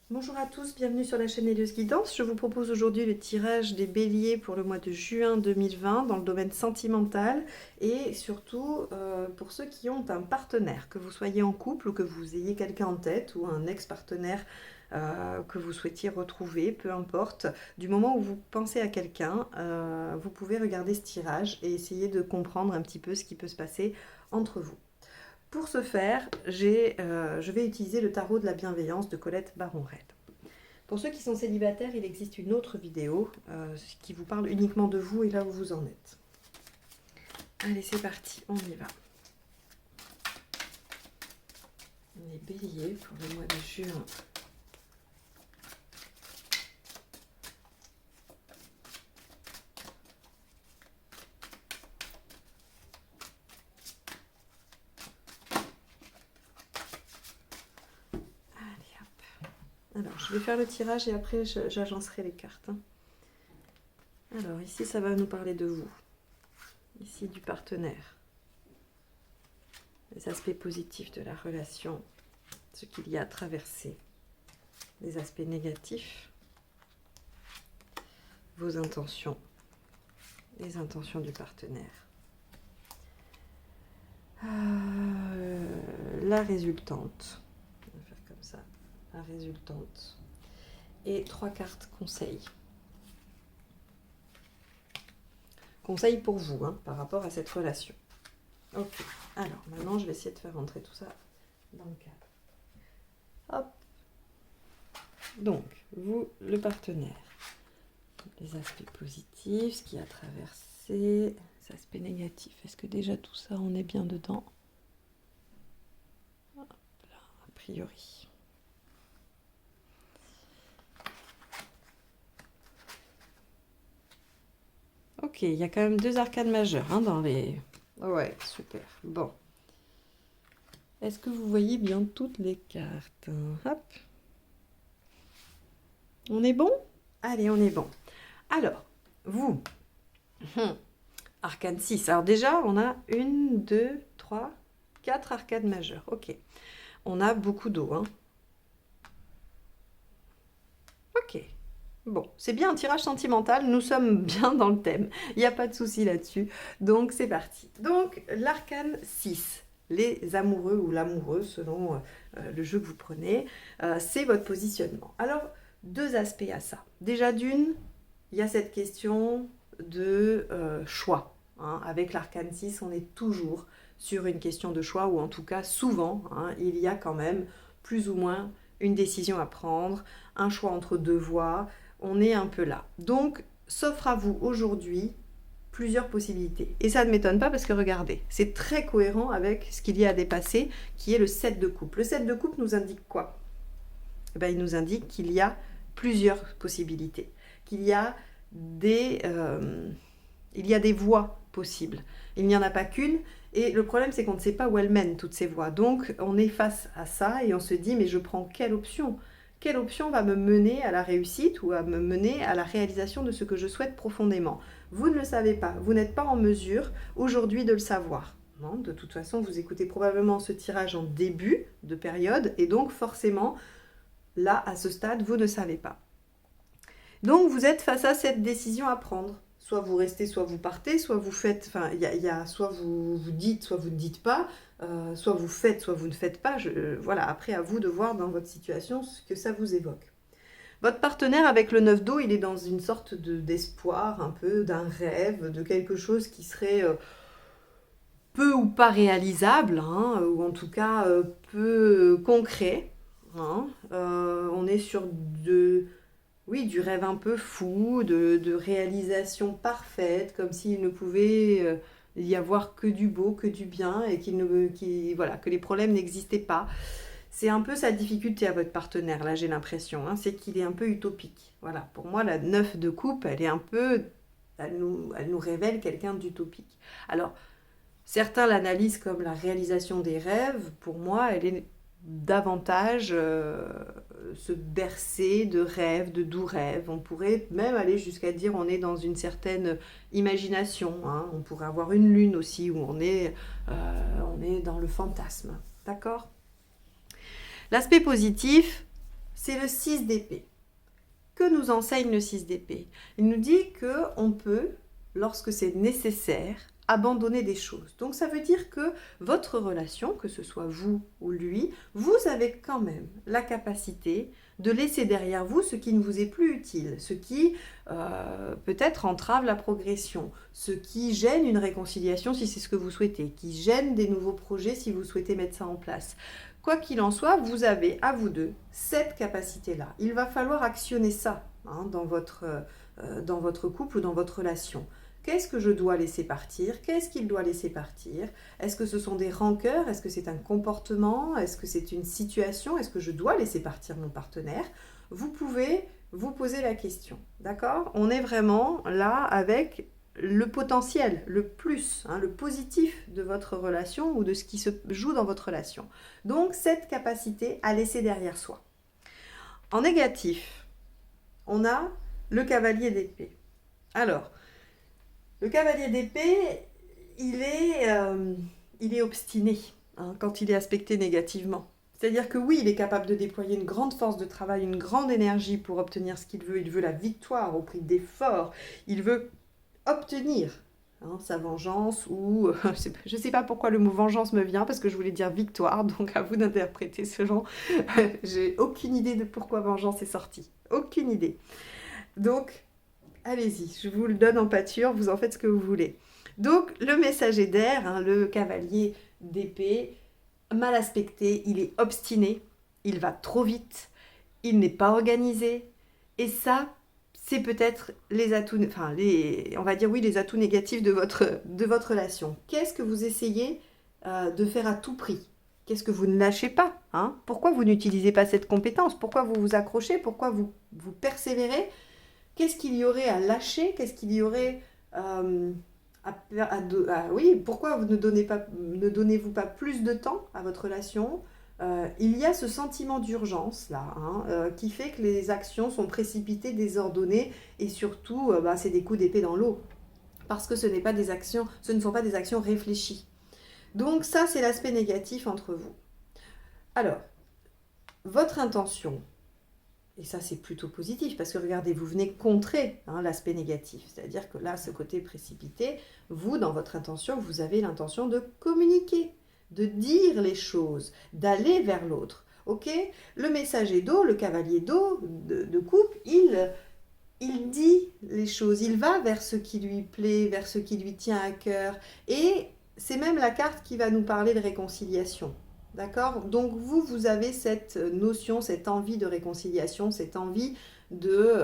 Bonjour à tous, bienvenue sur la chaîne Hélios Guidance. Je vous propose aujourd'hui le tirage des béliers pour le mois de juin 2020 dans le domaine sentimental et surtout pour ceux qui ont un partenaire, que vous soyez en couple ou que vous ayez quelqu'un en tête ou un ex-partenaire que vous souhaitiez retrouver, peu importe. Du moment où vous pensez à quelqu'un, vous pouvez regarder ce tirage et essayer de comprendre un petit peu ce qui peut se passer entre vous. Pour ce faire, je vais utiliser le tarot de la bienveillance de Colette Baron-Red. Pour ceux qui sont célibataires, il existe une autre vidéo qui vous parle uniquement de vous et là où vous en êtes. Allez, c'est parti, on y va. Les béliers pour le mois de juin. Alors, je vais faire le tirage et après j'agencerai les cartes. Alors, ici, ça va nous parler de vous. Ici, du partenaire. Les aspects positifs de la relation. Ce qu'il y a à traverser. Les aspects négatifs. Vos intentions. Les intentions du partenaire. La résultante. On va faire comme ça. La résultante. Et 3 cartes conseils. Conseils pour vous, hein, par rapport à cette relation. Ok, alors maintenant je vais essayer de faire rentrer tout ça dans le cadre. Hop. Donc, vous, le partenaire. Les aspects positifs, ce qui a traversé, les aspects négatifs. Est-ce que déjà tout ça, on est bien dedans? Hop là, a priori. Ok, il y a quand même 2 arcades majeures hein, dans les... Ouais, super. Bon. Est-ce que vous voyez bien toutes les cartes? Hop. On est bon? Allez, on est bon. Alors, vous, arcane 6. Alors déjà, on a 1, 2, 3, 4 arcades majeures. Ok. On a beaucoup d'eau. Hein. Ok. Bon, c'est bien un tirage sentimental. Nous sommes bien dans le thème. Il n'y a pas de souci là-dessus. Donc, c'est parti. Donc, l'arcane 6. Les amoureux ou l'amoureuse, selon le jeu que vous prenez, c'est votre positionnement. Alors, 2 aspects à ça. Déjà d'une, il y a cette question de choix. Hein. Avec l'arcane 6, on est toujours sur une question de choix, ou en tout cas souvent, hein, il y a quand même plus ou moins une décision à prendre, un choix entre 2 voies, on est un peu là. Donc, s'offre à vous aujourd'hui plusieurs possibilités. Et ça ne m'étonne pas parce que regardez, c'est très cohérent avec ce qu'il y a à dépasser, qui est le 7 de coupe. Le 7 de coupe nous indique quoi? Eh bien, il nous indique qu'il y a plusieurs possibilités, qu'il y a des voies possibles. Il n'y en a pas qu'une, et le problème c'est qu'on ne sait pas où elles mènent toutes ces voies. Donc on est face à ça et on se dit mais je prends quelle option? Quelle option va me mener à la réussite ou à me mener à la réalisation de ce que je souhaite profondément? Vous ne le savez pas, vous n'êtes pas en mesure aujourd'hui de le savoir. Non, de toute façon, vous écoutez probablement ce tirage en début de période et donc forcément, là, à ce stade, vous ne savez pas. Donc vous êtes face à cette décision à prendre. Soit vous restez, soit vous partez, soit vous faites, enfin, soit vous dites, soit vous ne dites pas, soit vous faites, soit vous ne faites pas. Voilà, après à vous de voir dans votre situation ce que ça vous évoque. Votre partenaire avec le 9 d'eau, il est dans une sorte d'espoir, un peu d'un rêve, de quelque chose qui serait peu ou pas réalisable, hein, ou en tout cas peu concret. Hein. On est sur oui, du rêve un peu fou, de réalisation parfaite, comme s'il ne pouvait y avoir que du beau, que du bien, et voilà, que les problèmes n'existaient pas. C'est un peu sa difficulté à votre partenaire, là j'ai l'impression, hein, c'est qu'il est un peu utopique. Voilà, pour moi la 9 de coupe, elle nous révèle quelqu'un d'utopique. Alors, certains l'analysent comme la réalisation des rêves, pour moi elle est davantage se bercer de rêves, de doux rêves. On pourrait même aller jusqu'à dire on est dans une certaine imagination. Hein. On pourrait avoir une lune aussi où on est dans le fantasme. D'accord? L'aspect positif, c'est le 6 d'épée. Que nous enseigne le 6 d'épée? Il nous dit qu'on peut, lorsque c'est nécessaire, abandonner des choses. Donc ça veut dire que votre relation, que ce soit vous ou lui, vous avez quand même la capacité de laisser derrière vous ce qui ne vous est plus utile, ce qui peut-être entrave la progression, ce qui gêne une réconciliation si c'est ce que vous souhaitez, qui gêne des nouveaux projets si vous souhaitez mettre ça en place. Quoi qu'il en soit, vous avez à vous deux cette capacité-là. Il va falloir actionner ça dans votre couple ou dans votre relation. Qu'est-ce que je dois laisser partir? Qu'est-ce qu'il doit laisser partir? Est-ce que ce sont des rancœurs? Est-ce que c'est un comportement? Est-ce que c'est une situation? Est-ce que je dois laisser partir mon partenaire? Vous pouvez vous poser la question, d'accord? On est vraiment là avec le potentiel, le plus, le positif de votre relation ou de ce qui se joue dans votre relation. Donc, cette capacité à laisser derrière soi. En négatif, on a le cavalier d'épée. Alors, le cavalier d'épée, il est obstiné quand il est aspecté négativement. C'est-à-dire que oui, il est capable de déployer une grande force de travail, une grande énergie pour obtenir ce qu'il veut. Il veut la victoire au prix d'efforts. Il veut obtenir sa vengeance ou... je ne sais pas pourquoi le mot vengeance me vient, parce que je voulais dire victoire, donc à vous d'interpréter selon. J'ai aucune idée de pourquoi vengeance est sortie. Aucune idée. Donc... allez-y, je vous le donne en pâture, vous en faites ce que vous voulez. Donc, le messager d'air, le cavalier d'épée, mal aspecté, il est obstiné, il va trop vite, il n'est pas organisé. Et ça, c'est peut-être les atouts, on va dire oui, les atouts négatifs de votre relation. Qu'est-ce que vous essayez de faire à tout prix? Qu'est-ce que vous ne lâchez pas? Pourquoi vous n'utilisez pas cette compétence? Pourquoi vous vous accrochez? Pourquoi vous persévérez? Qu'est-ce qu'il y aurait à lâcher? Qu'est-ce qu'il y aurait oui, pourquoi ne donnez-vous pas plus de temps à votre relation? Il y a ce sentiment d'urgence là, qui fait que les actions sont précipitées, désordonnées et surtout, c'est des coups d'épée dans l'eau. Parce que ce ne sont pas des actions réfléchies. Donc ça, c'est l'aspect négatif entre vous. Alors, votre intention... et ça, c'est plutôt positif, parce que regardez, vous venez contrer l'aspect négatif. C'est-à-dire que là, ce côté précipité, vous, dans votre intention, vous avez l'intention de communiquer, de dire les choses, d'aller vers l'autre. Ok? Le messager d'eau, le cavalier d'eau, de coupe, il dit les choses, il va vers ce qui lui plaît, vers ce qui lui tient à cœur. Et c'est même la carte qui va nous parler de réconciliation. D'accord? Donc vous avez cette notion, cette envie de réconciliation, cette envie de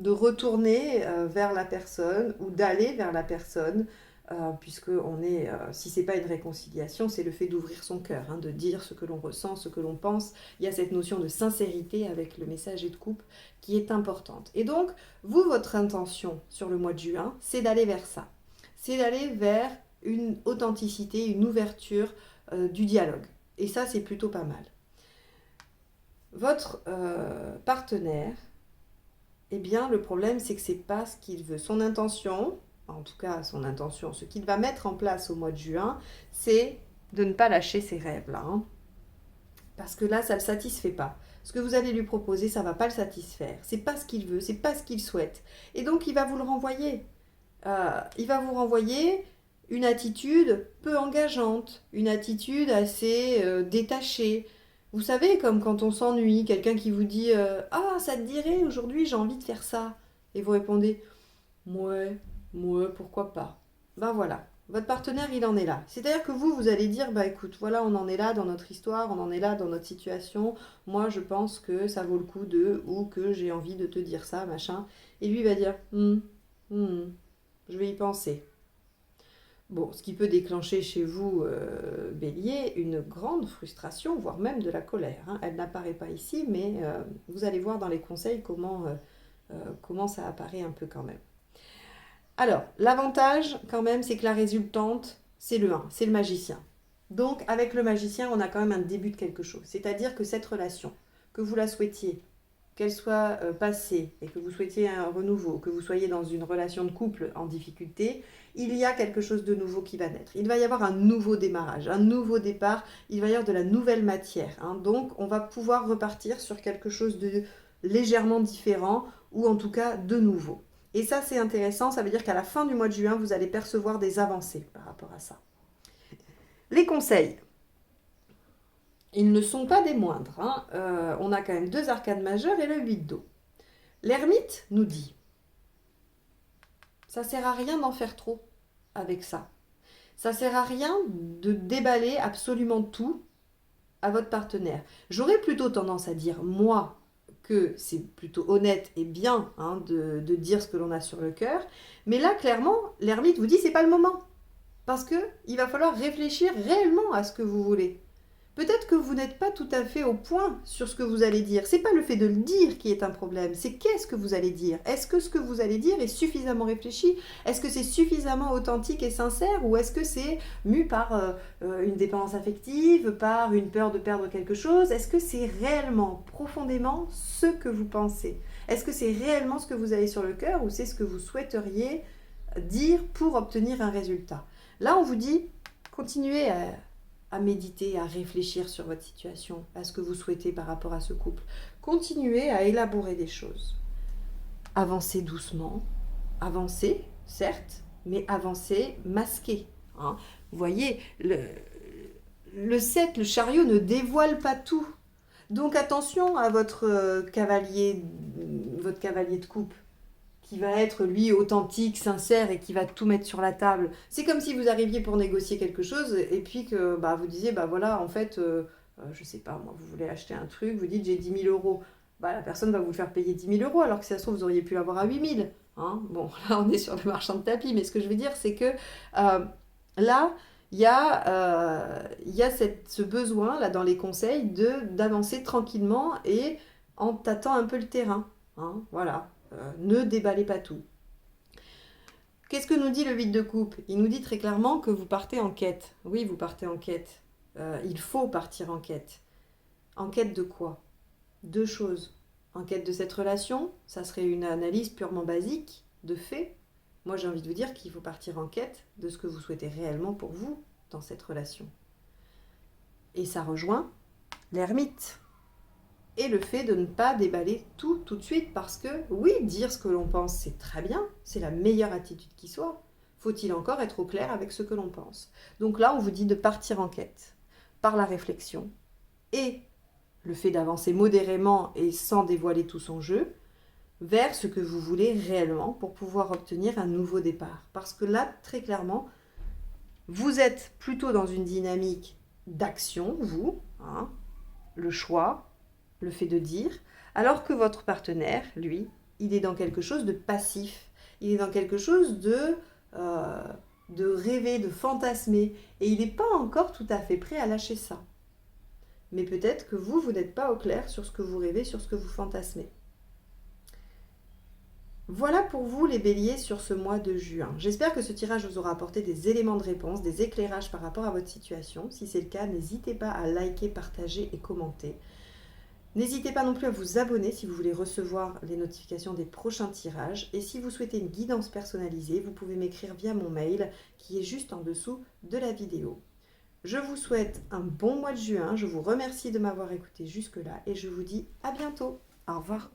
retourner vers la personne ou d'aller vers la personne, puisque si ce n'est pas une réconciliation, c'est le fait d'ouvrir son cœur, de dire ce que l'on ressent, ce que l'on pense. Il y a cette notion de sincérité avec le messager de coupe qui est importante. Et donc, votre intention sur le mois de juin, c'est d'aller vers ça. C'est d'aller vers une authenticité, une ouverture, du dialogue. Et ça, c'est plutôt pas mal. Votre partenaire, eh bien, le problème, c'est que c'est pas ce qu'il veut. Son intention, en tout cas, ce qu'il va mettre en place au mois de juin, c'est de ne pas lâcher ses rêves, là. Parce que là, ça ne le satisfait pas. Ce que vous allez lui proposer, ça ne va pas le satisfaire. C'est pas ce qu'il veut, c'est pas ce qu'il souhaite. Et donc, il va vous le renvoyer. Il va vous renvoyer une attitude peu engageante, une attitude assez détachée. Vous savez, comme quand on s'ennuie, quelqu'un qui vous dit « Ah, ça te dirait, aujourd'hui j'ai envie de faire ça ». Et vous répondez « Ouais, pourquoi pas ». Ben voilà, votre partenaire il en est là. C'est-à-dire que vous allez dire « Bah écoute, voilà, on en est là dans notre histoire, on en est là dans notre situation. Moi je pense que ça vaut le coup de, ou que j'ai envie de te dire ça, machin ». Et lui il va dire « je vais y penser ». Bon, ce qui peut déclencher chez vous, Bélier, une grande frustration, voire même de la colère. Elle n'apparaît pas ici, mais vous allez voir dans les conseils comment ça apparaît un peu quand même. Alors, l'avantage quand même, c'est que la résultante, c'est le 1, c'est le magicien. Donc, avec le magicien, on a quand même un début de quelque chose. C'est-à-dire que cette relation, que vous la souhaitiez qu'elle soit passée et que vous souhaitiez un renouveau, que vous soyez dans une relation de couple en difficulté, il y a quelque chose de nouveau qui va naître. Il va y avoir un nouveau démarrage, un nouveau départ, il va y avoir de la nouvelle matière. Hein. Donc on va pouvoir repartir sur quelque chose de légèrement différent ou en tout cas de nouveau. Et ça c'est intéressant, ça veut dire qu'à la fin du mois de juin, vous allez percevoir des avancées par rapport à ça. Les conseils. Ils ne sont pas des moindres. Hein. On a quand même 2 arcanes majeures et le 8 d'eau. L'ermite nous dit, ça sert à rien d'en faire trop avec ça. Ça sert à rien de déballer absolument tout à votre partenaire. J'aurais plutôt tendance à dire, moi, que c'est plutôt honnête et bien hein, de dire ce que l'on a sur le cœur. Mais là, clairement, l'ermite vous dit, c'est pas le moment. Parce qu'il va falloir réfléchir réellement à ce que vous voulez. Peut-être que vous n'êtes pas tout à fait au point sur ce que vous allez dire. C'est pas le fait de le dire qui est un problème, c'est qu'est-ce que vous allez dire. Est-ce que ce que vous allez dire est suffisamment réfléchi? Est-ce que c'est suffisamment authentique et sincère? Ou est-ce que c'est mu par une dépendance affective, par une peur de perdre quelque chose? Est-ce que c'est réellement, profondément, ce que vous pensez? Est-ce que c'est réellement ce que vous avez sur le cœur ou c'est ce que vous souhaiteriez dire pour obtenir un résultat? Là, on vous dit, continuez à méditer, à réfléchir sur votre situation, à ce que vous souhaitez par rapport à ce couple. Continuez à élaborer des choses. Avancez doucement, avancez, certes, mais avancez masqué. Hein. Vous voyez, le 7, le chariot ne dévoile pas tout. Donc attention à votre cavalier de coupe qui va être lui authentique, sincère et qui va tout mettre sur la table. C'est comme si vous arriviez pour négocier quelque chose et puis que vous disiez, voilà, en fait, je sais pas, moi, vous voulez acheter un truc, vous dites j'ai 10 000 euros. La personne va vous faire payer 10 000 euros alors que si ça se trouve, vous auriez pu l'avoir à 8 000. Hein. Bon, là, on est sur le marchand de tapis, mais ce que je veux dire, c'est que là, il y a ce besoin, là, dans les conseils, d'avancer tranquillement et en tâtant un peu le terrain. Hein. Voilà. Ne déballez pas tout. Qu'est-ce que nous dit le 8 de coupe? Il nous dit très clairement que vous partez en quête. Oui, vous partez en quête. Il faut partir en quête. En quête de quoi? 2 choses. En quête de cette relation, ça serait une analyse purement basique, de fait. Moi, j'ai envie de vous dire qu'il faut partir en quête de ce que vous souhaitez réellement pour vous dans cette relation. Et ça rejoint l'ermite. Et le fait de ne pas déballer tout de suite parce que, oui, dire ce que l'on pense, c'est très bien, c'est la meilleure attitude qui soit. Faut-il encore être au clair avec ce que l'on pense? Donc là, on vous dit de partir en quête par la réflexion et le fait d'avancer modérément et sans dévoiler tout son jeu vers ce que vous voulez réellement pour pouvoir obtenir un nouveau départ. Parce que là, très clairement, vous êtes plutôt dans une dynamique d'action, vous, hein, le choix, le fait de dire, alors que votre partenaire, lui, il est dans quelque chose de passif, il est dans quelque chose de rêver, de fantasmer, et il n'est pas encore tout à fait prêt à lâcher ça. Mais peut-être que vous n'êtes pas au clair sur ce que vous rêvez, sur ce que vous fantasmez. Voilà pour vous les béliers sur ce mois de juin. J'espère que ce tirage vous aura apporté des éléments de réponse, des éclairages par rapport à votre situation. Si c'est le cas, n'hésitez pas à liker, partager et commenter. N'hésitez pas non plus à vous abonner si vous voulez recevoir les notifications des prochains tirages. Et si vous souhaitez une guidance personnalisée, vous pouvez m'écrire via mon mail qui est juste en dessous de la vidéo. Je vous souhaite un bon mois de juin. Je vous remercie de m'avoir écouté jusque-là et je vous dis à bientôt. Au revoir.